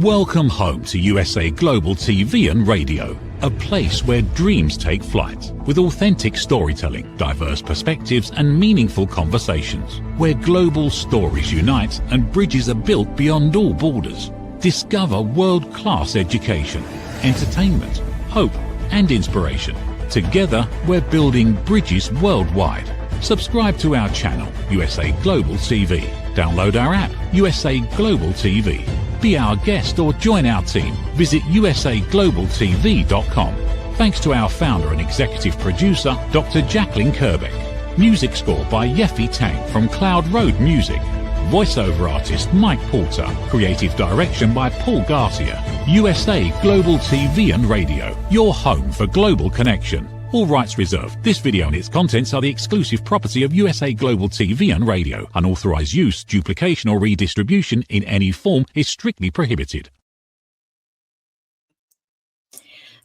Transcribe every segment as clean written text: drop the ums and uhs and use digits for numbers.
Welcome home to USA Global TV and Radio, a place where dreams take flight, with authentic storytelling, diverse perspectives and meaningful conversations, where global stories unite and bridges are built beyond all borders. Discover world-class education, entertainment, hope and inspiration. Together, we're building bridges worldwide. Subscribe to our channel, USA Global TV. Download our app, USA Global TV. Be our guest or join our team. Visit usaglobaltv.com. Thanks to our founder and executive producer, Dr. Jacalyn Kerbeck. Music score by Yeffy Tang from Cloud Road Music. Voiceover artist Mike Porter. Creative direction by Paul Garcia. USA Global TV and Radio, your home for global connection. All rights reserved. This video and its contents are the exclusive property of USA Global TV and Radio. Unauthorized use, duplication or redistribution in any form is strictly prohibited.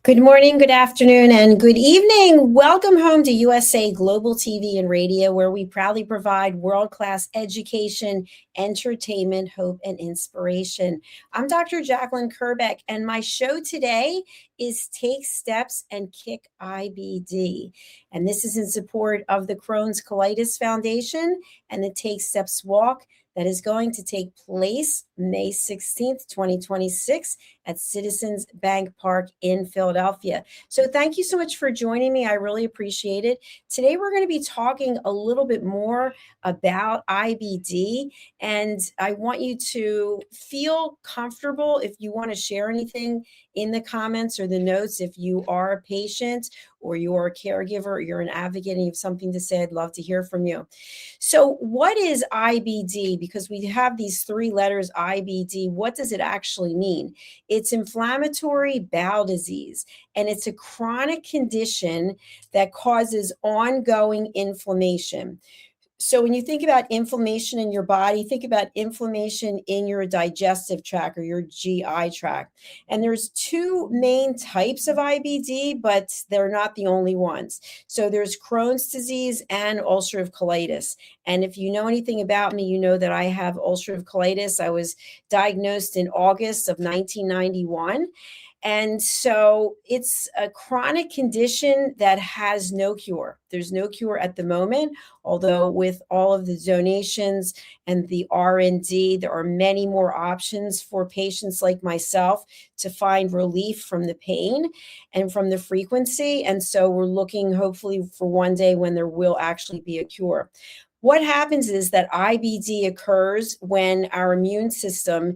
Good morning, good afternoon, and good evening. Welcome home to USA Global TV and Radio, where we proudly provide world-class education, entertainment, hope, and inspiration. I'm Dr. Jacalyn Kerbeck, and my show today is Take Steps and Kick IBD. And this is in support of the Crohn's Colitis Foundation and the Take Steps Walk that is going to take place May 16th, 2026 at Citizens Bank Park in Philadelphia. So thank you so much for joining me. I really appreciate it. Today, we're going to be talking a little bit more about IBD, and I want you to feel comfortable if you want to share anything in the comments or the notes. If you are a patient or you're a caregiver or you're an advocate and you have something to say, I'd love to hear from you. So what is IBD? Because we have these three letters, IBD. What does it actually mean? It's inflammatory bowel disease, and it's a chronic condition that causes ongoing inflammation. So when you think about inflammation in your body, think about inflammation in your digestive tract or your GI tract. And there's two main types of IBD, but they're not the only ones. So there's Crohn's disease and ulcerative colitis. And if you know anything about me, you know that I have ulcerative colitis. I was diagnosed in August of 1991. And so it's a chronic condition that has no cure. There's no cure at the moment, although with all of the donations and the R&D, there are many more options for patients like myself to find relief from the pain and from the frequency. And so we're looking hopefully for one day when there will actually be a cure. What happens is that IBD occurs when our immune system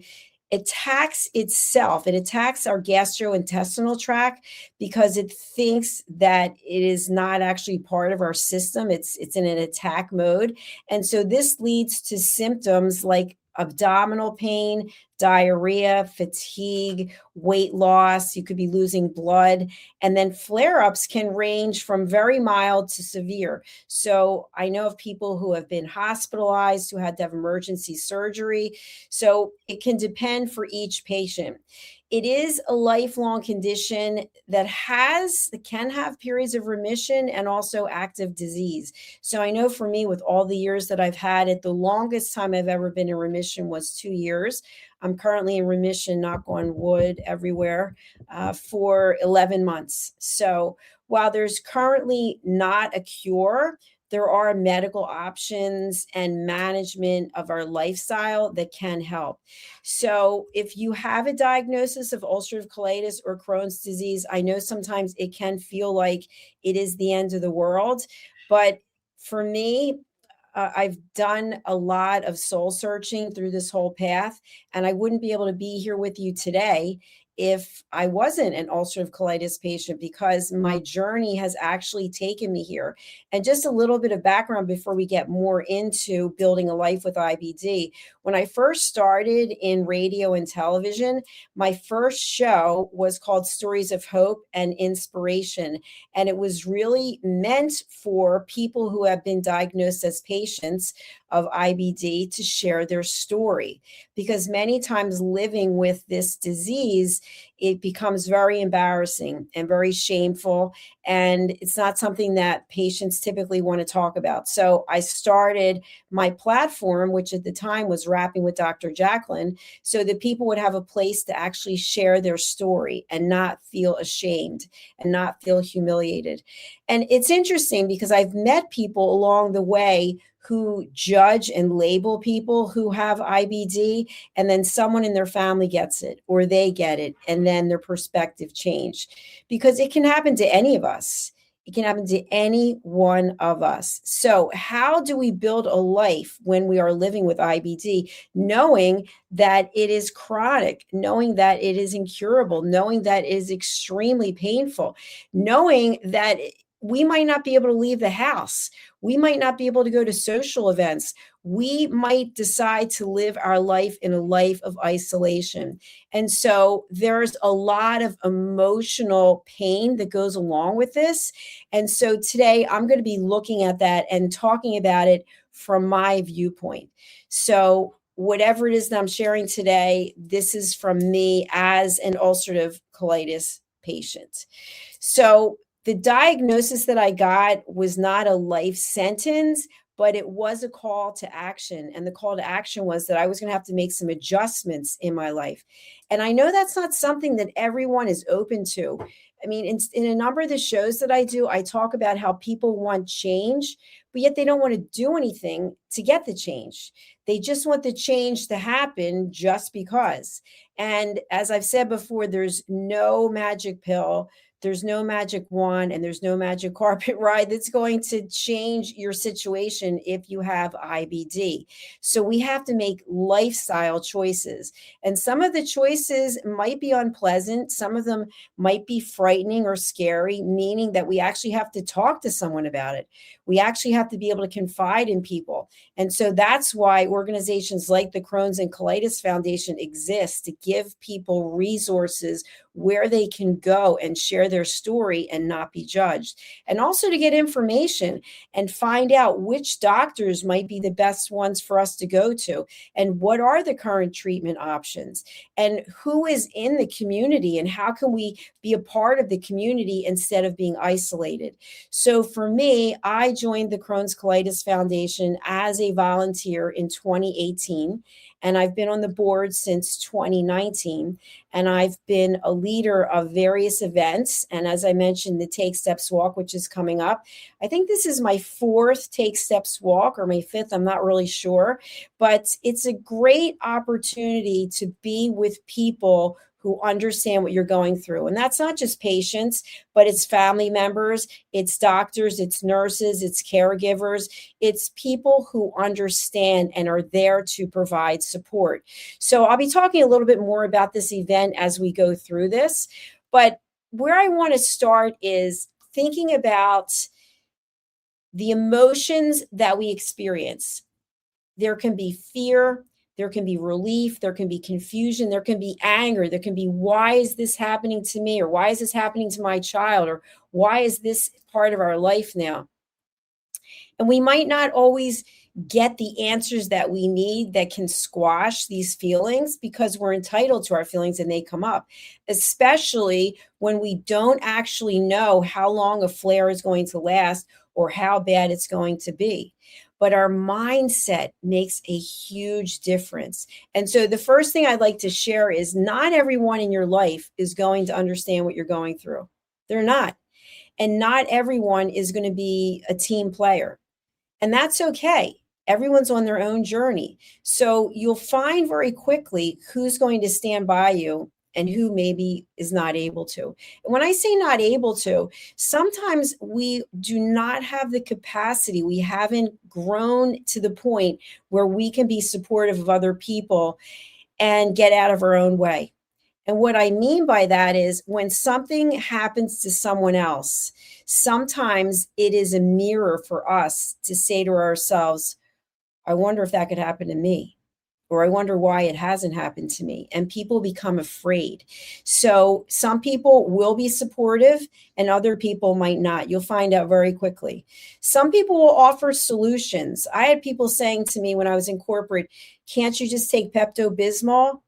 attacks itself. It attacks our gastrointestinal tract because it thinks that it is not actually part of our system. It's in an attack mode. And so this leads to symptoms like abdominal pain, diarrhea, fatigue, weight loss. You could be losing blood. And then flare-ups can range from very mild to severe. So I know of people who have been hospitalized, who had to have emergency surgery. So it can depend for each patient. It is a lifelong condition that can have periods of remission and also active disease. So I know for me, with all the years that I've had it, the longest time I've ever been in remission was 2 years. I'm currently in remission, knock on wood, everywhere, for 11 months. So while there's currently not a cure, there are medical options and management of our lifestyle that can help. So if you have a diagnosis of ulcerative colitis or Crohn's disease, I know sometimes it can feel like it is the end of the world. But for me, I've done a lot of soul searching through this whole path, and I wouldn't be able to be here with you today if I wasn't an ulcerative colitis patient, because my journey has actually taken me here. And just a little bit of background before we get more into building a life with IBD. When I first started in radio and television, my first show was called Stories of Hope and Inspiration. And it was really meant for people who have been diagnosed as patients of IBD to share their story, because many times living with this disease it becomes very embarrassing and very shameful. And it's not something that patients typically want to talk about. So I started my platform, which at the time was Rapping with Dr. Jacalyn, so that people would have a place to actually share their story and not feel ashamed and not feel humiliated. And it's interesting because I've met people along the way who judge and label people who have IBD, and then someone in their family gets it or they get it, and then their perspective change, because it can happen to any of us. It can happen to any one of us. So how do we build a life when we are living with IBD, knowing that it is chronic, knowing that it is incurable, knowing that it is extremely painful, knowing that we might not be able to leave the house. We might not be able to go to social events. We might decide to live our life in a life of isolation. And so there's a lot of emotional pain that goes along with this. And so today I'm going to be looking at that and talking about it from my viewpoint. So whatever it is that I'm sharing today, this is from me as an ulcerative colitis patient. So the diagnosis that I got was not a life sentence, but it was a call to action. And the call to action was that I was going to have to make some adjustments in my life. And I know that's not something that everyone is open to. I mean, in a number of the shows that I do, I talk about how people want change, but yet they don't want to do anything to get the change. They just want the change to happen just because. And as I've said before, there's no magic pill. There's no magic wand and there's no magic carpet ride that's going to change your situation if you have IBD. So we have to make lifestyle choices. And some of the choices might be unpleasant. Some of them might be frightening or scary, meaning that we actually have to talk to someone about it. We actually have to be able to confide in people. And so that's why organizations like the Crohn's and Colitis Foundation exist, to give people resources where they can go and share their story and not be judged. And also to get information and find out which doctors might be the best ones for us to go to, and what are the current treatment options, and who is in the community, and how can we be a part of the community instead of being isolated. So for me, I joined the Crohn's Colitis Foundation as a volunteer in 2018. And I've been on the board since 2019, and I've been a leader of various events. And as I mentioned, the Take Steps Walk, which is coming up. I think this is my fourth Take Steps Walk, or my fifth, I'm not really sure. But it's a great opportunity to be with people who understand what you're going through. And that's not just patients, but it's family members, it's doctors, it's nurses, it's caregivers, it's people who understand and are there to provide support. So I'll be talking a little bit more about this event as we go through this. But where I want to start is thinking about the emotions that we experience. There can be fear, there can be relief, there can be confusion, there can be anger, there can be, why is this happening to me? Or why is this happening to my child? Or why is this part of our life now? And we might not always get the answers that we need that can squash these feelings, because we're entitled to our feelings and they come up, especially when we don't actually know how long a flare is going to last or how bad it's going to be. But our mindset makes a huge difference. And so the first thing I'd like to share is not everyone in your life is going to understand what you're going through. They're not. And not everyone is going to be a team player. And that's okay. Everyone's on their own journey. So you'll find very quickly who's going to stand by you and who maybe is not able to. And when I say not able to, sometimes we do not have the capacity. We haven't grown to the point where we can be supportive of other people and get out of our own way. And what I mean by that is when something happens to someone else, sometimes it is a mirror for us to say to ourselves, I wonder if that could happen to me. Or I wonder why it hasn't happened to me. And people become afraid. So some people will be supportive and other people might not. You'll find out very quickly. Some people will offer solutions. I had people saying to me when I was in corporate, can't you just take Pepto-Bismol?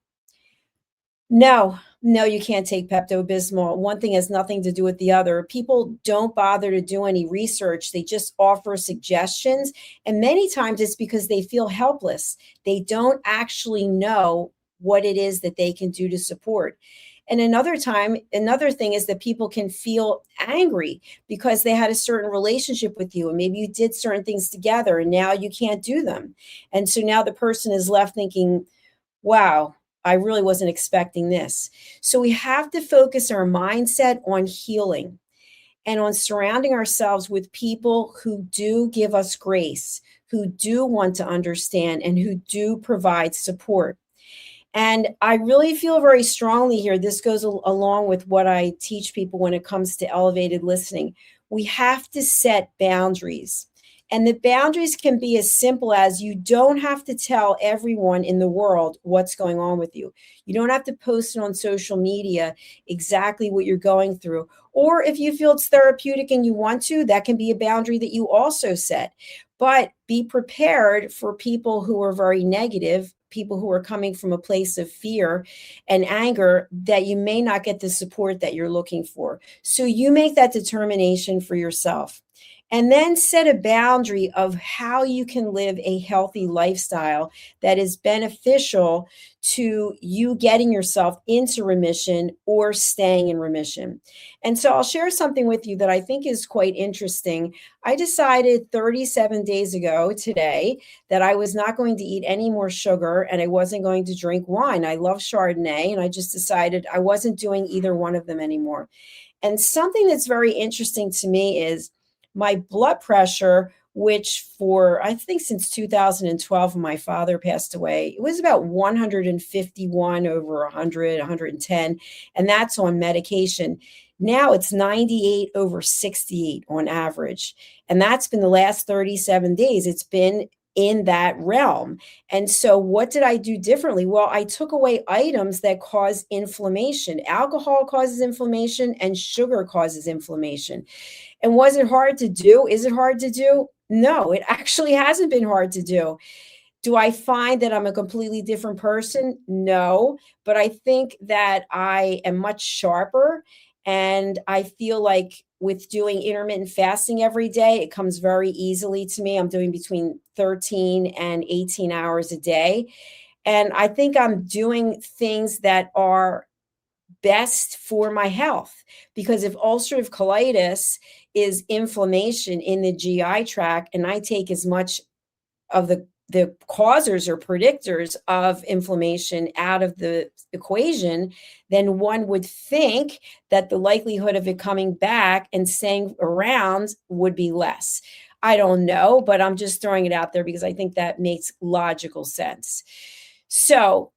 No, you can't take Pepto-Bismol. One thing has nothing to do with the other. People don't bother to do any research. They just offer suggestions. And many times it's because they feel helpless. They don't actually know what it is that they can do to support. And another thing is that people can feel angry because they had a certain relationship with you and maybe you did certain things together and now you can't do them. And so now the person is left thinking, wow, I really wasn't expecting this. So we have to focus our mindset on healing and on surrounding ourselves with people who do give us grace, who do want to understand, and who do provide support. And I really feel very strongly here. This goes along with what I teach people when it comes to elevated listening. We have to set boundaries. And the boundaries can be as simple as you don't have to tell everyone in the world what's going on with you. You don't have to post it on social media exactly what you're going through. Or if you feel it's therapeutic and you want to, that can be a boundary that you also set. But be prepared for people who are very negative, people who are coming from a place of fear and anger, that you may not get the support that you're looking for. So you make that determination for yourself. And then set a boundary of how you can live a healthy lifestyle that is beneficial to you getting yourself into remission or staying in remission. And so I'll share something with you that I think is quite interesting. I decided 37 days ago today that I was not going to eat any more sugar and I wasn't going to drink wine. I love Chardonnay, and I just decided I wasn't doing either one of them anymore. And something that's very interesting to me is my blood pressure, which for, I think since 2012, when my father passed away, it was about 151 over 100, 110, and that's on medication. Now it's 98 over 68 on average. And that's been the last 37 days. It's been in that realm. And so what did I do differently? Well, I took away items that cause inflammation. Alcohol causes inflammation and sugar causes inflammation. And was it hard to do? Is it hard to do? No, it actually hasn't been hard to do. Do I find that I'm a completely different person? No, but I think that I am much sharper. And I feel like with doing intermittent fasting every day, it comes very easily to me. I'm doing between 13 and 18 hours a day. And I think I'm doing things that are best for my health, because if ulcerative colitis is inflammation in the GI tract and I take as much of the causers or predictors of inflammation out of the equation, then one would think that the likelihood of it coming back and staying around would be less. I don't know, but I'm just throwing it out there because I think that makes logical sense. So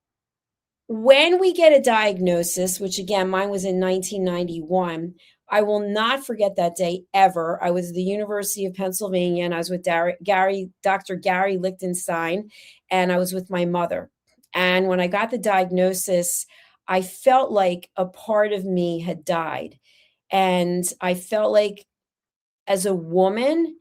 when we get a diagnosis, which again, mine was in 1991, I will not forget that day ever. I was at the University of Pennsylvania and I was with Dr. Gary Lichtenstein, and I was with my mother. And when I got the diagnosis, I felt like a part of me had died. And I felt like, as a woman,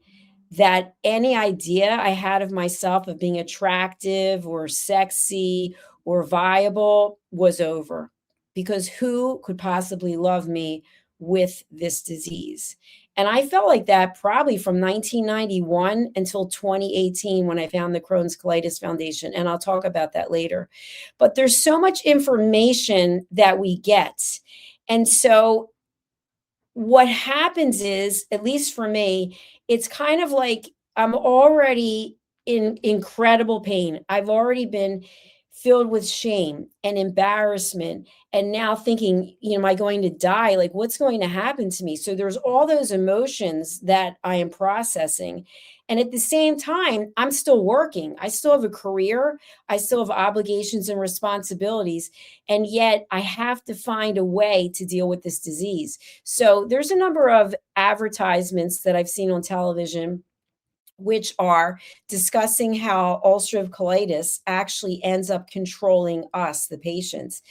that any idea I had of myself of being attractive or sexy or viable was over, because who could possibly love me with this disease? And I felt like that probably from 1991 until 2018 when I found the Crohn's Colitis Foundation. And I'll talk about that later. But there's so much information that we get. And so what happens is, at least for me, it's kind of like I'm already in incredible pain. I've already been filled with shame and embarrassment. And now thinking, am I going to die? Like, what's going to happen to me? So there's all those emotions that I am processing. And at the same time, I'm still working. I still have a career. I still have obligations and responsibilities. And yet I have to find a way to deal with this disease. So there's a number of advertisements that I've seen on television which are discussing how ulcerative colitis actually ends up controlling us, the patients.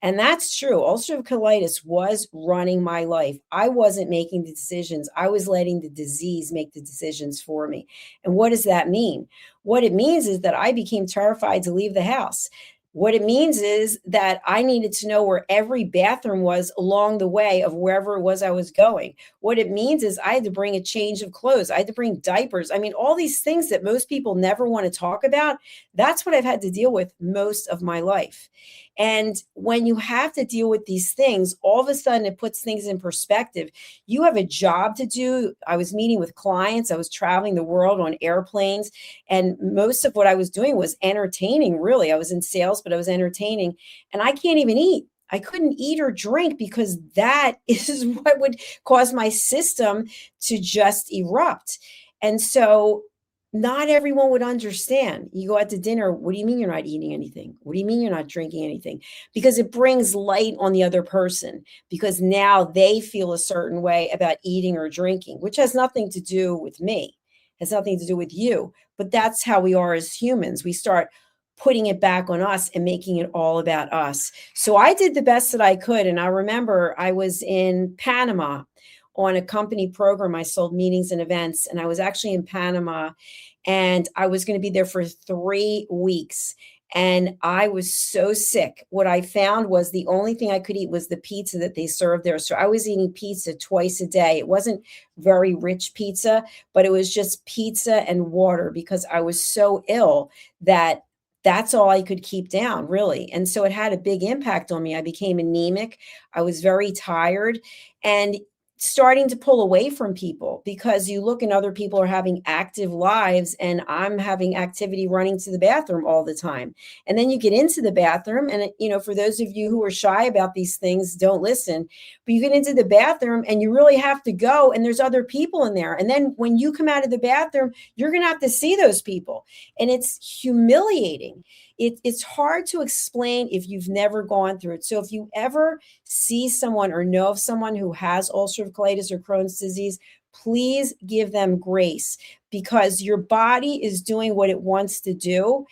And that's true. Ulcerative colitis was running my life. I wasn't making the decisions. I was letting the disease make the decisions for me. And what does that mean? What it means is that I became terrified to leave the house. What it means is that I needed to know where every bathroom was along the way of wherever it was I was going. What it means is I had to bring a change of clothes. I had to bring diapers. I mean, all these things that most people never want to talk about, that's what I've had to deal with most of my life. And when you have to deal with these things, all of a sudden it puts things in perspective. You have a job to do. I was meeting with clients. I was traveling the world on airplanes. And most of what I was doing was entertaining, really. I was in sales, but I was entertaining. And I can't even eat. I couldn't eat or drink because that is what would cause my system to just erupt. And so not everyone would understand. You go out to dinner. What do you mean you're not eating anything? What do you mean you're not drinking anything? Because it brings light on the other person, because now they feel a certain way about eating or drinking, which has nothing to do with me, has nothing to do with you. But that's how we are as humans. We start putting it back on us and making it all about us. So I did the best that I could. And I remember I was in Panama on a company program. I sold meetings and events, and I was actually in Panama, and I was going to be there for 3 weeks. And I was so sick. What I found was the only thing I could eat was the pizza that they served there. So I was eating pizza twice a day. It wasn't very rich pizza, but it was just pizza and water, because I was so ill that that's all I could keep down, really. And so it had a big impact on me. I became anemic. I was very tired, and starting to pull away from people, because you look and other people are having active lives and I'm having activity running to the bathroom all the time. And then you get into the bathroom and, for those of you who are shy about these things, don't listen, but you get into the bathroom and you really have to go, and there's other people in there. And then when you come out of the bathroom, you're going to have to see those people, and it's humiliating. It's hard to explain if you've never gone through it. So if you ever see someone or know of someone who has ulcerative colitis or Crohn's disease, please give them grace, because your body is doing what it wants to do.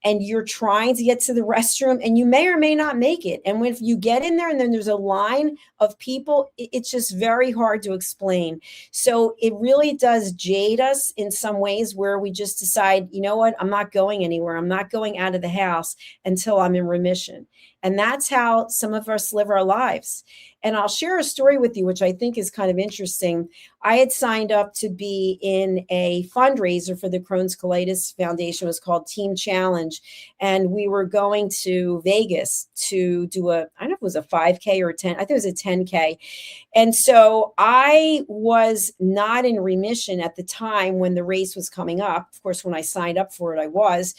And you're trying to get to the restroom, and you may or may not make it. And when you get in there and then there's a line of people, it's just very hard to explain. So it really does jade us in some ways, where we just decide, you know what, I'm not going anywhere. I'm not going out of the house until I'm in remission. And that's how some of us live our lives. And I'll share a story with you, which I think is kind of interesting. I had signed up to be in a fundraiser for the Crohn's Colitis Foundation. It was called Team Challenge. And we were going to Vegas to do I don't know if it was a 5K or a 10, I think it was a 10K. And so I was not in remission at the time when the race was coming up. Of course, when I signed up for it, I was.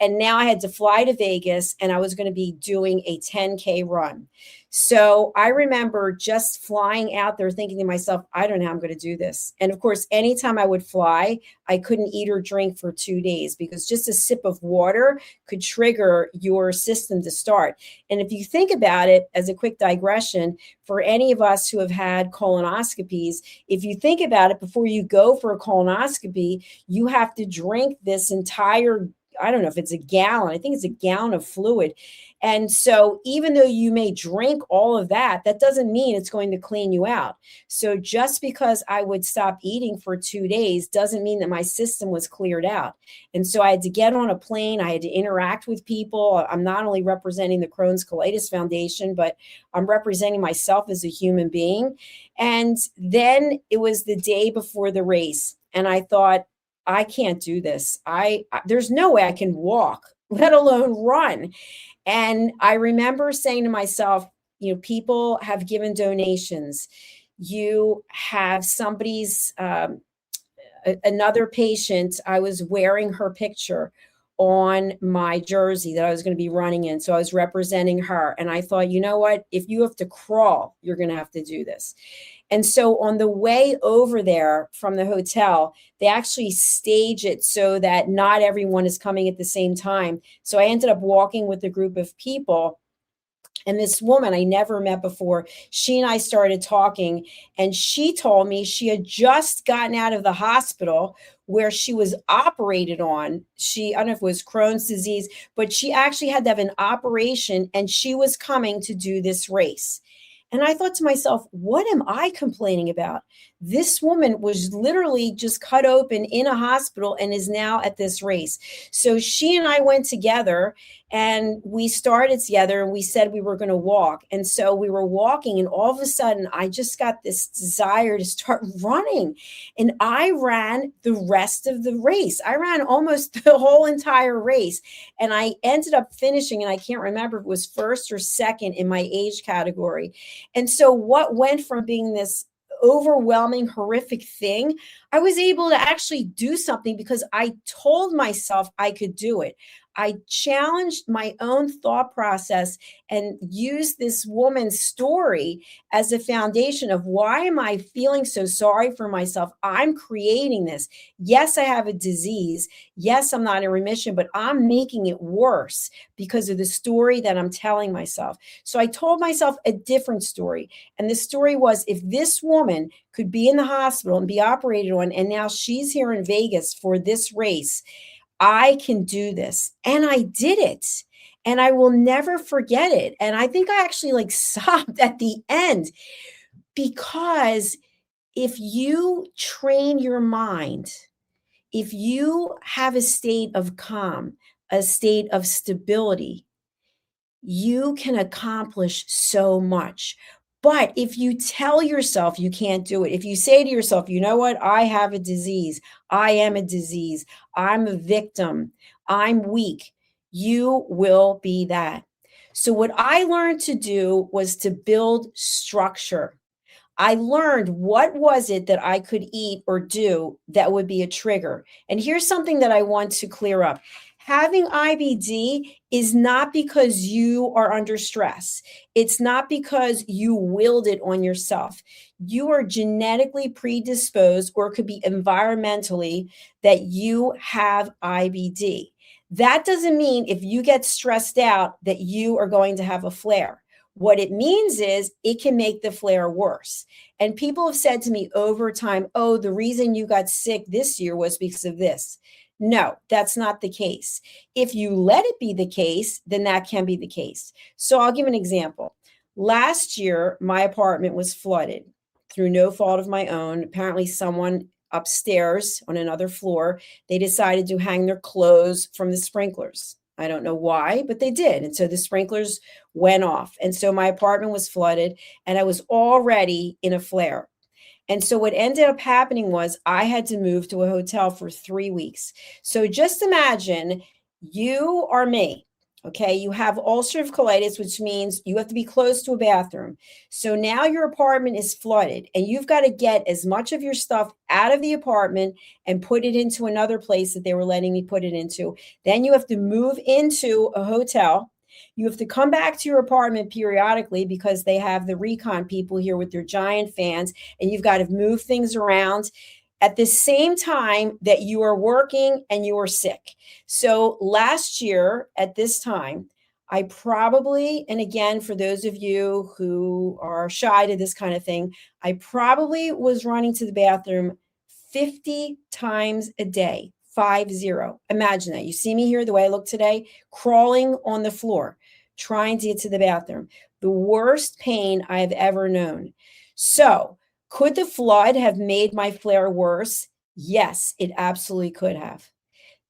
And now I had to fly to Vegas, and I was going to be doing a 10K run. So I remember just flying out there thinking to myself, I don't know how I'm going to do this. And of course, anytime I would fly, I couldn't eat or drink for 2 days, because just a sip of water could trigger your system to start. And if you think about it, as a quick digression, for any of us who have had colonoscopies, if you think about it, before you go for a colonoscopy, you have to drink this entire, I don't know if it's a gallon, I think it's a gallon of fluid. And so even though you may drink all of that, that doesn't mean it's going to clean you out. So just because I would stop eating for 2 days doesn't mean that my system was cleared out. And so I had to get on a plane. I had to interact with people. I'm not only representing the Crohn's Colitis Foundation, but I'm representing myself as a human being. And then it was the day before the race. And I thought, I can't do this. There's no way I can walk, let alone run. And I remember saying to myself, people have given donations. You have somebody's, another patient, I was wearing her picture on my jersey that I was going to be running in. So I was representing her. And I thought, you know what, if you have to crawl, you're going to have to do this. And so on the way over there from the hotel, they actually stage it so that not everyone is coming at the same time. So I ended up walking with a group of people. And this woman I never met before, she and I started talking, and she told me she had just gotten out of the hospital where she was operated on. I don't know if it was Crohn's disease, but she actually had to have an operation, and she was coming to do this race. And I thought to myself, what am I complaining about? This woman was literally just cut open in a hospital and is now at this race. So she and I went together and we started together and we said we were going to walk. And so we were walking and all of a sudden I just got this desire to start running. And I ran the rest of the race. I ran almost the whole entire race. And I ended up finishing, and I can't remember if it was first or second in my age category. And so what went from being this overwhelming, horrific thing, I was able to actually do something because I told myself I could do it. I challenged my own thought process and used this woman's story as a foundation of why am I feeling so sorry for myself? I'm creating this. Yes, I have a disease. Yes, I'm not in remission, but I'm making it worse because of the story that I'm telling myself. So I told myself a different story. And the story was, if this woman could be in the hospital and be operated on, and now she's here in Vegas for this race, I can do this. And I did it. And I will never forget it. And I think I actually sobbed at the end, because if you train your mind, if you have a state of calm, a state of stability, you can accomplish so much. But if you tell yourself you can't do it, if you say to yourself, you know what, I have a disease, I am a disease, I'm a victim, I'm weak, you will be that. So what I learned to do was to build structure. I learned what was it that I could eat or do that would be a trigger. And here's something that I want to clear up. Having IBD is not because you are under stress. It's not because you willed it on yourself. You are genetically predisposed, or it could be environmentally, that you have IBD. That doesn't mean if you get stressed out that you are going to have a flare. What it means is it can make the flare worse. And people have said to me over time, oh, the reason you got sick this year was because of this. No, that's not the case. If you let it be the case, then that can be the case. So I'll give an example. Last year, my apartment was flooded through no fault of my own. Apparently, someone upstairs on another floor, they decided to hang their clothes from the sprinklers. I don't know why, but they did. And so the sprinklers went off. And so my apartment was flooded and I was already in a flare. And so what ended up happening was I had to move to a hotel for 3 weeks. So just imagine you are me. Okay, you have ulcerative colitis, which means you have to be close to a bathroom. So now your apartment is flooded and you've got to get as much of your stuff out of the apartment and put it into another place that they were letting me put it into. Then you have to move into a hotel. You have to come back to your apartment periodically because they have the recon people here with their giant fans, and you've got to move things around at the same time that you are working and you are sick. So last year at this time, I probably, and again, for those of you who are shy to this kind of thing, I probably was running to the bathroom 50 times a day, 50. Imagine that. You see me here the way I look today, crawling on the floor, trying to get to the bathroom. The worst pain I have ever known. So, could the flood have made my flare worse? Yes, it absolutely could have.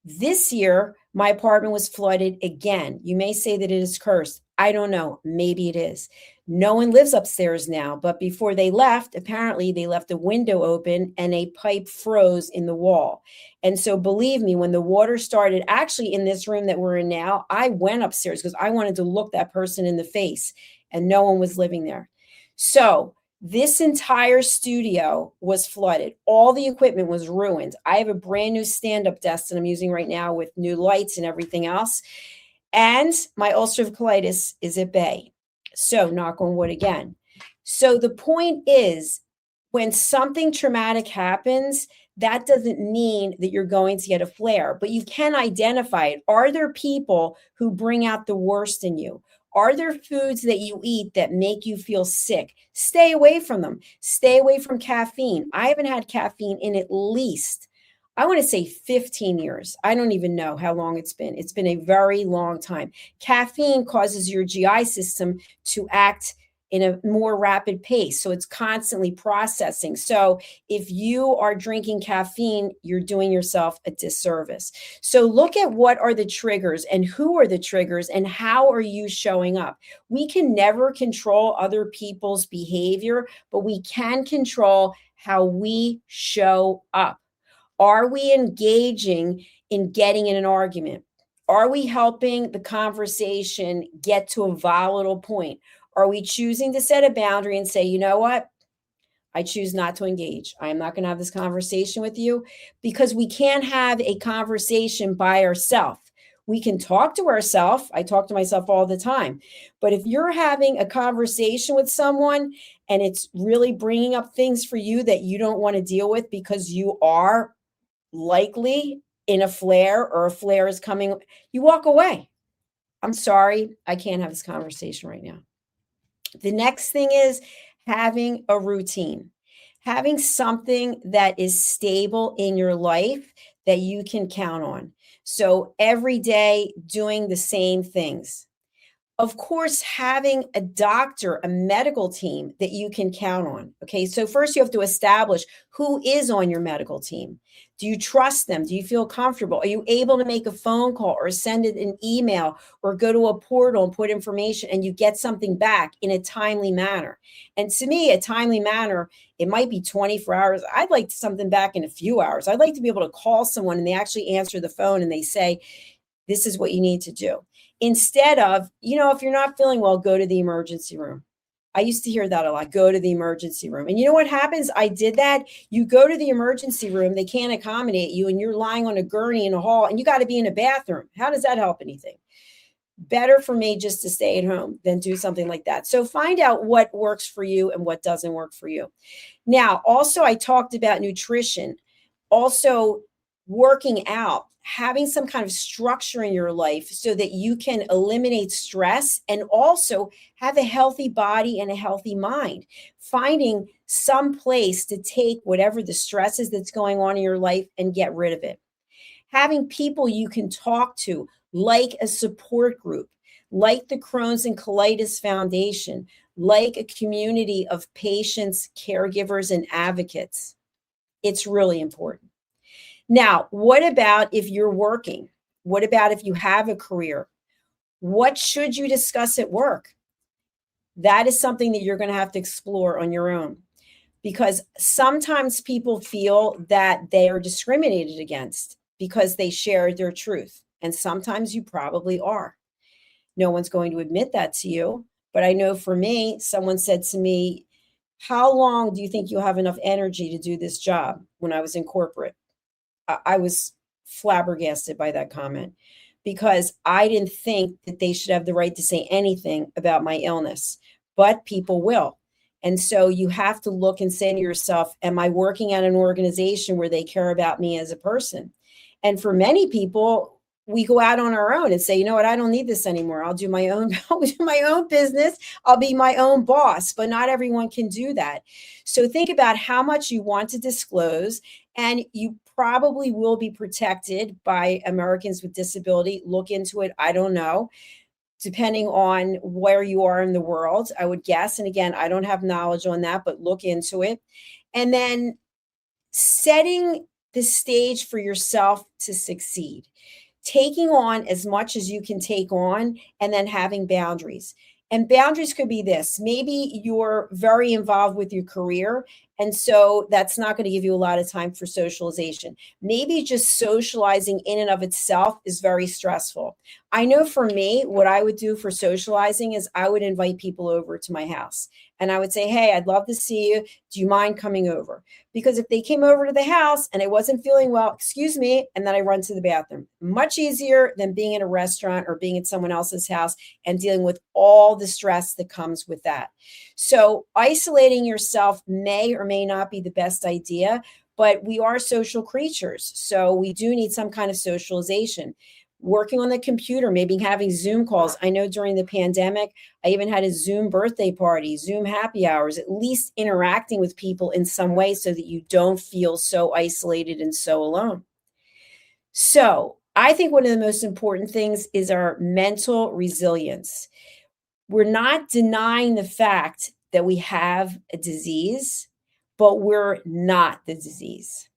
This year, my apartment was flooded again. You may say that it is cursed. I don't know. Maybe it is. No one lives upstairs now, but before they left, apparently they left a window open and a pipe froze in the wall. And so believe me, when the water started, actually in this room that we're in now, I went upstairs because I wanted to look that person in the face, and no one was living there. So this entire studio was flooded. All the equipment was ruined. I have a brand new stand-up desk that I'm using right now with new lights and everything else. And my ulcerative colitis is at bay. So knock on wood again. So the point is, when something traumatic happens, that doesn't mean that you're going to get a flare, but you can identify it. Are there people who bring out the worst in you? Are there foods that you eat that make you feel sick? Stay away from them. Stay away from caffeine. I haven't had caffeine in at least, I want to say 15 years. I don't even know how long it's been. It's been a very long time. Caffeine causes your GI system to act in a more rapid pace. So it's constantly processing. So if you are drinking caffeine, you're doing yourself a disservice. So look at what are the triggers and who are the triggers and how are you showing up. We can never control other people's behavior, but we can control how we show up. Are we engaging in getting in an argument? Are we helping the conversation get to a volatile point? Are we choosing to set a boundary and say, you know what? I choose not to engage. I am not going to have this conversation with you, because we can't have a conversation by ourselves. We can talk to ourselves. I talk to myself all the time. But if you're having a conversation with someone and it's really bringing up things for you that you don't want to deal with because you are likely in a flare or a flare is coming, you walk away. I'm sorry, I can't have this conversation right now. The next thing is having a routine, having something that is stable in your life that you can count on. So every day doing the same things. Of course, having a doctor, a medical team that you can count on. Okay, so first you have to establish who is on your medical team. Do you trust them? Do you feel comfortable? Are you able to make a phone call or send it an email or go to a portal and put information and you get something back in a timely manner? And to me, a timely manner, it might be 24 hours. I'd like something back in a few hours. I'd like to be able to call someone and they actually answer the phone and they say, this is what you need to do. Instead of, if you're not feeling well, go to the emergency room. I used to hear that a lot. Go to the emergency room. And you know what happens? I did that. You go to the emergency room, they can't accommodate you, and you're lying on a gurney in a hall, and you got to be in a bathroom. How does that help anything? Better for me just to stay at home than do something like that. So find out what works for you and what doesn't work for you. Now, also, I talked about nutrition, also working out, having some kind of structure in your life so that you can eliminate stress and also have a healthy body and a healthy mind. Finding some place to take whatever the stress is that's going on in your life and get rid of it. Having people you can talk to, like a support group, like the Crohn's and Colitis Foundation, like a community of patients, caregivers, and advocates. It's really important. Now, what about if you're working? What about if you have a career? What should you discuss at work? That is something that you're going to have to explore on your own, because sometimes people feel that they are discriminated against because they share their truth. And sometimes you probably are. No one's going to admit that to you. But I know for me, someone said to me, how long do you think you'll have enough energy to do this job? When I was in corporate, I was flabbergasted by that comment, because I didn't think that they should have the right to say anything about my illness, but people will. And so you have to look and say to yourself, am I working at an organization where they care about me as a person? And for many people, we go out on our own and say, you know what, I don't need this anymore. I'll do my own, business. I'll be my own boss, but not everyone can do that. So think about how much you want to disclose, and you probably will be protected by Americans with Disability. Look into it. I don't know, depending on where you are in the world, I would guess. And again, I don't have knowledge on that, but look into it. And then setting the stage for yourself to succeed. Taking on as much as you can take on, and then having boundaries. And boundaries could be this. Maybe you're very involved with your career, and so that's not going to give you a lot of time for socialization. Maybe just socializing in and of itself is very stressful. I know for me, what I would do for socializing is I would invite people over to my house. And I would say, hey, I'd love to see you. Do you mind coming over? Because if they came over to the house and I wasn't feeling well, excuse me, and then I run to the bathroom. Much easier than being in a restaurant or being at someone else's house and dealing with all the stress that comes with that. So isolating yourself may or may not be the best idea, but we are social creatures. So we do need some kind of socialization. Working on the computer, maybe having Zoom calls. I know during the pandemic, I even had a Zoom birthday party, Zoom happy hours, at least interacting with people in some way so that you don't feel so isolated and so alone. So I think one of the most important things is our mental resilience. We're not denying the fact that we have a disease, but we're not the disease.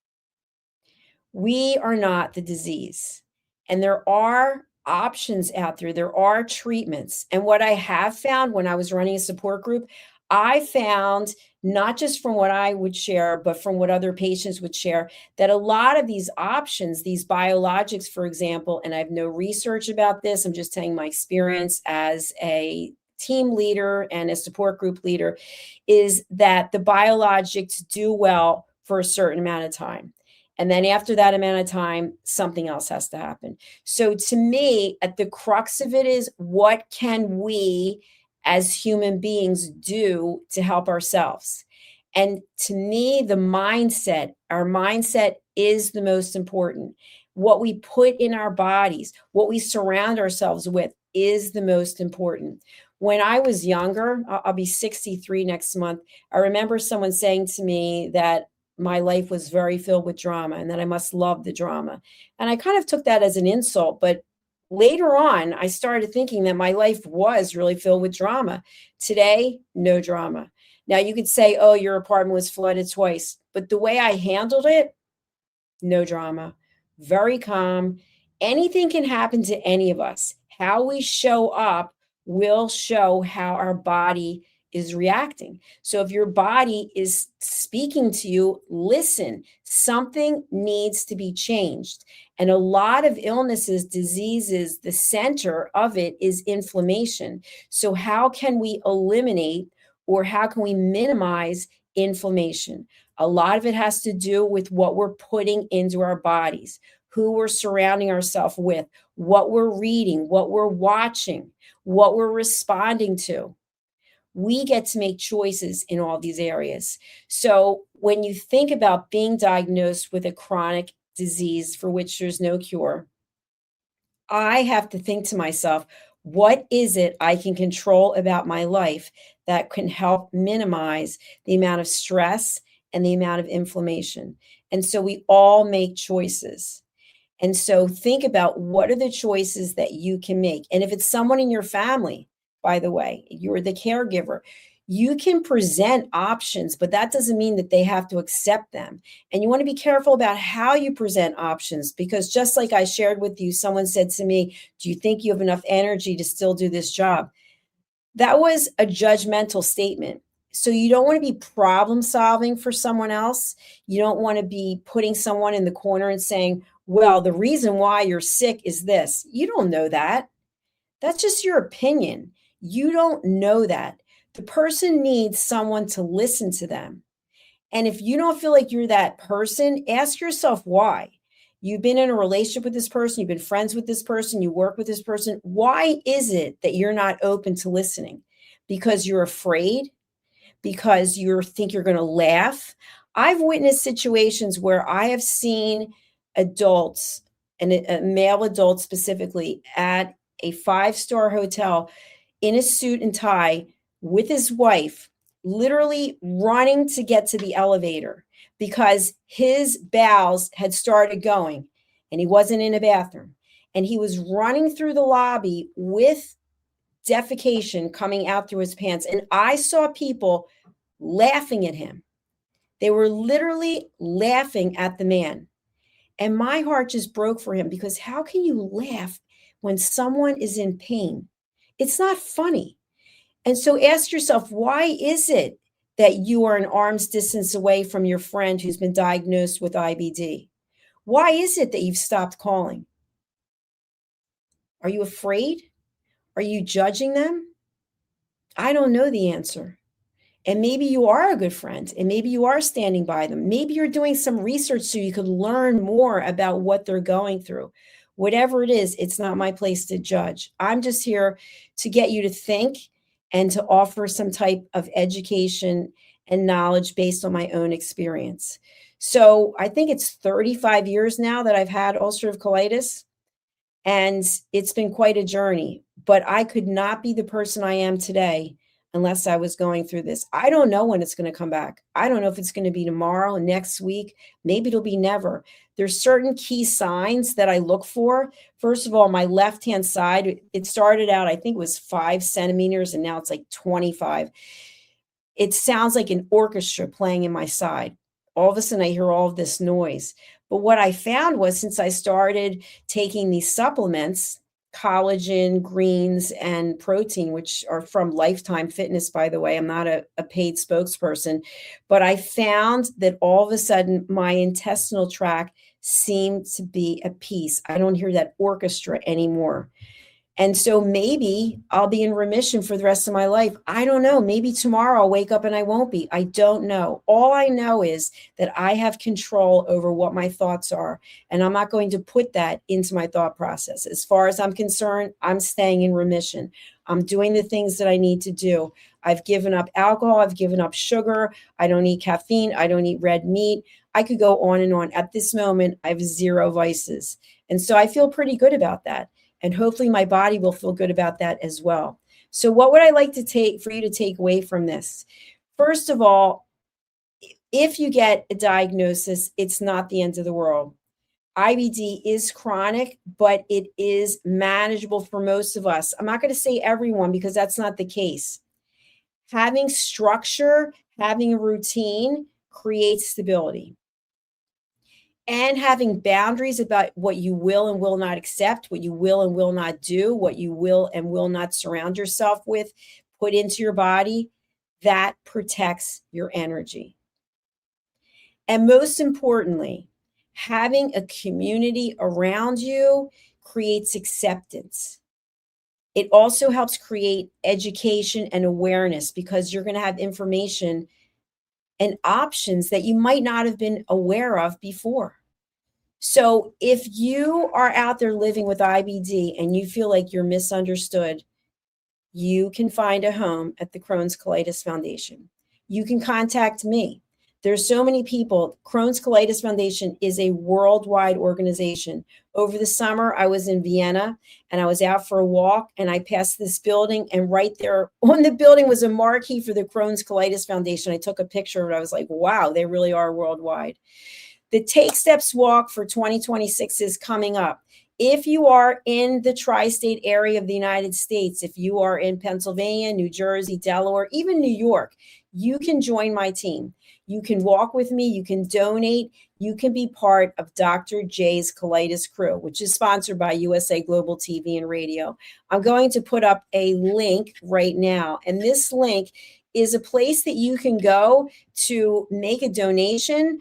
We are not the disease. And there are options out there. There are treatments. And what I have found when I was running a support group, I found not just from what I would share, but from what other patients would share, that a lot of these options, these biologics, for example, and I have no research about this, I'm just telling my experience as a team leader and a support group leader, is that the biologics do well for a certain amount of time. And then after that amount of time, something else has to happen. So to me, at the crux of it is, what can we as human beings do to help ourselves? And to me, our mindset is the most important. What we put in our bodies, what we surround ourselves with is the most important. When I was younger, I'll be 63 next month. I remember someone saying to me that my life was very filled with drama and that I must love the drama. And I kind of took that as an insult, but later on, I started thinking that my life was really filled with drama. Today, no drama. Now you could say, oh, your apartment was flooded twice, but the way I handled it, no drama, very calm. Anything can happen to any of us. How we show up will show how our body is reacting. So if your body is speaking to you, listen, something needs to be changed. And a lot of illnesses, diseases, the center of it is inflammation. So how can we eliminate, or how can we minimize inflammation? A lot of it has to do with what we're putting into our bodies, who we're surrounding ourselves with, what we're reading, what we're watching, what we're responding to. We get to make choices in all these areas. So when you think about being diagnosed with a chronic disease for which there's no cure, I have to think to myself, what is it I can control about my life that can help minimize the amount of stress and the amount of inflammation? And so we all make choices. And so think about, what are the choices that you can make? And if it's someone in your family, by the way, you're the caregiver, you can present options, but that doesn't mean that they have to accept them. And you want to be careful about how you present options, because just like I shared with you, someone said to me, do you think you have enough energy to still do this job? That was a judgmental statement. So you don't want to be problem solving for someone else. You don't want to be putting someone in the corner and saying, well, the reason why you're sick is this. You don't know that. That's just your opinion. You don't know that. The person needs someone to listen to them. And if you don't feel like you're that person, ask yourself why. You've been in a relationship with this person, you've been friends with this person, you work with this person. Why is it that you're not open to listening? Because you're afraid? Because you think you're going to laugh? I've witnessed situations where I have seen adults, and a male adult specifically, at a 5-star hotel in a suit and tie with his wife, literally running to get to the elevator because his bowels had started going and he wasn't in a bathroom. And he was running through the lobby with defecation coming out through his pants. And I saw people laughing at him. They were literally laughing at the man. And my heart just broke for him, because how can you laugh when someone is in pain? It's not funny. And so ask yourself, why is it that you are an arm's distance away from your friend who's been diagnosed with IBD? Why is it that you've stopped calling? Are you afraid? Are you judging them? I don't know the answer. And maybe you are a good friend, and maybe you are standing by them. Maybe you're doing some research so you could learn more about what they're going through. Whatever it is, it's not my place to judge. I'm just here to get you to think and to offer some type of education and knowledge based on my own experience. So I think it's 35 years now that I've had ulcerative colitis, and it's been quite a journey. But I could not be the person I am today unless I was going through this. I don't know when it's going to come back. I don't know if it's going to be tomorrow, next week, maybe it'll be never. There's certain key signs that I look for. First of all, my left-hand side, it started out, I think it was 5 centimeters, and now it's like 25. It sounds like an orchestra playing in my side. All of a sudden, I hear all of this noise. But what I found was, since I started taking these supplements, collagen, greens, and protein, which are from Lifetime Fitness, by the way, I'm not a paid spokesperson, but I found that all of a sudden my intestinal tract seemed to be at peace. I don't hear that orchestra anymore. And so maybe I'll be in remission for the rest of my life. I don't know. Maybe tomorrow I'll wake up and I won't be. I don't know. All I know is that I have control over what my thoughts are, and I'm not going to put that into my thought process. As far as I'm concerned, I'm staying in remission. I'm doing the things that I need to do. I've given up alcohol. I've given up sugar. I don't eat caffeine. I don't eat red meat. I could go on and on. At this moment, I have 0 vices. And so I feel pretty good about that. And hopefully my body will feel good about that as well. So what would I like to take for you to take away from this? First of all, if you get a diagnosis, it's not the end of the world. IBD is chronic, but it is manageable for most of us. I'm not going to say everyone, because that's not the case. Having structure, having a routine creates stability. And having boundaries about what you will and will not accept, what you will and will not do, what you will and will not surround yourself with, put into your body, that protects your energy. And most importantly, having a community around you creates acceptance. It also helps create education and awareness, because you're going to have information and options that you might not have been aware of before. So if you are out there living with IBD and you feel like you're misunderstood, you can find a home at the Crohn's Colitis Foundation. You can contact me. There's so many people. Crohn's Colitis Foundation is a worldwide organization. Over the summer, I was in Vienna and I was out for a walk, and I passed this building, and right there on the building was a marquee for the Crohn's Colitis Foundation. I took a picture of it. I was like, wow, they really are worldwide. The Take Steps Walk for 2026 is coming up. If you are in the tri-state area of the United States, if you are in Pennsylvania, New Jersey, Delaware, even New York, you can join my team. You can walk with me. You can donate. You can be part of Dr. J's Colitis Crew, which is sponsored by USA Global TV and Radio. I'm going to put up a link right now. And this link is a place that you can go to make a donation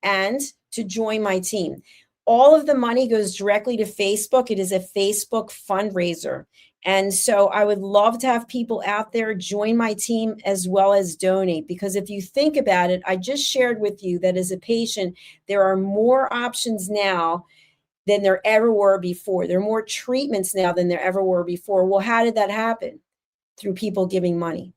and to join my team. All of the money goes directly to Facebook. It is a Facebook fundraiser. And so I would love to have people out there join my team as well as donate, because if you think about it, I just shared with you that as a patient, there are more options now than there ever were before. There are more treatments now than there ever were before. Well, how did that happen? Through people giving money.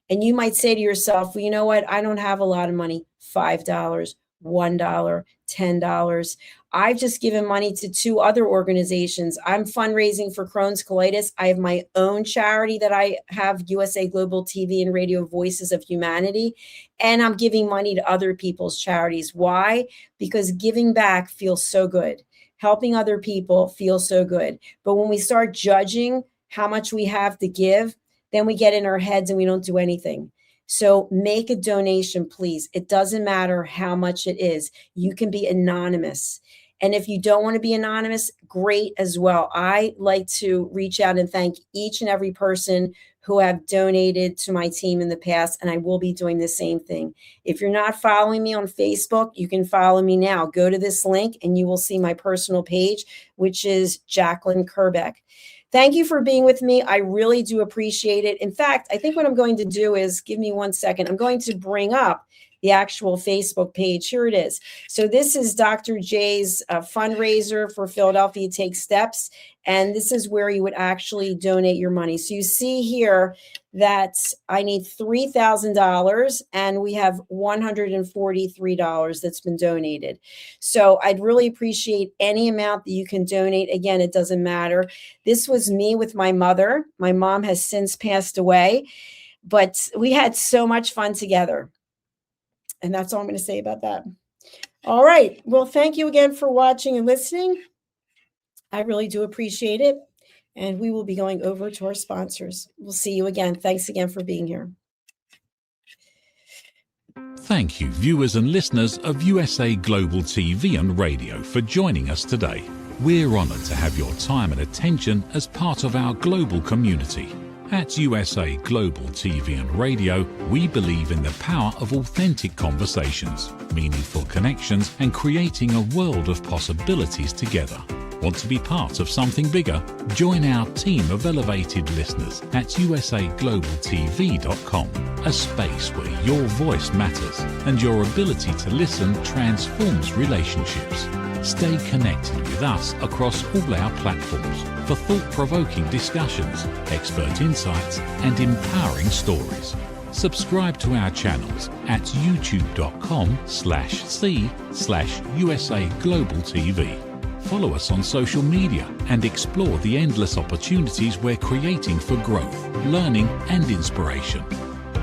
And you might say to yourself, well, you know what? I don't have a lot of money. $5, $1, $10. I've just given money to 2 other organizations. I'm fundraising for Crohn's Colitis. I have my own charity that I have, USA Global TV and Radio Voices of Humanity. And I'm giving money to other people's charities. Why? Because giving back feels so good. Helping other people feels so good. But when we start judging how much we have to give, then we get in our heads and we don't do anything. So make a donation, please. It doesn't matter how much it is. You can be anonymous. And if you don't want to be anonymous, great as well. I like to reach out and thank each and every person who have donated to my team in the past, and I will be doing the same thing. If you're not following me on Facebook, you can follow me now. Go to this link and you will see my personal page, which is Jacalyn Kerbeck. Thank you for being with me. I really do appreciate it. In fact, I think what I'm going to do is, give me 1 second. I'm going to bring up the actual Facebook page. Here it is. So this is Dr. J's fundraiser for Philadelphia Take Steps. And this is where you would actually donate your money. So you see here that I need $3,000 and we have $143 that's been donated. So I'd really appreciate any amount that you can donate. Again, it doesn't matter. This was me with my mother. My mom has since passed away, but we had so much fun together. And that's all I'm going to say about that. All right. Well, thank you again for watching and listening. I really do appreciate it. And we will be going over to our sponsors. We'll see you again. Thanks again for being here. Thank you, viewers and listeners of USA Global TV and Radio, for joining us today. We're honoured to have your time and attention as part of our global community. At USA Global TV and Radio, we believe in the power of authentic conversations, meaningful connections, and creating a world of possibilities together. Want to be part of something bigger? Join our team of elevated listeners at usaglobaltv.com, a space where your voice matters and your ability to listen transforms relationships. Stay connected with us across all our platforms for thought-provoking discussions, expert insights, and empowering stories. Subscribe to our channels at youtube.com/c/USA-Global-TV. Follow us on social media and explore the endless opportunities we're creating for growth, learning, and inspiration.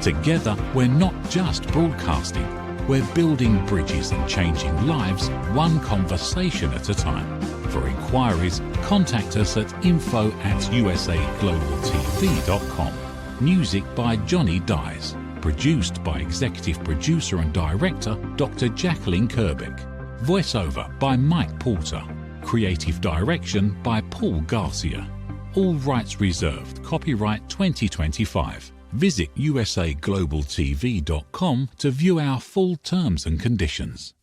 Together, we're not just broadcasting, we're building bridges and changing lives one conversation at a time. For inquiries, contact us at info@usaglobaltv.com. Music by Johnny Dies. Produced by Executive Producer and Director Dr. Jacalyn Kerbeck. Voiceover by Mike Porter. Creative Direction by Paul Garcia. All rights reserved. Copyright 2025. Visit usaglobaltv.com to view our full terms and conditions.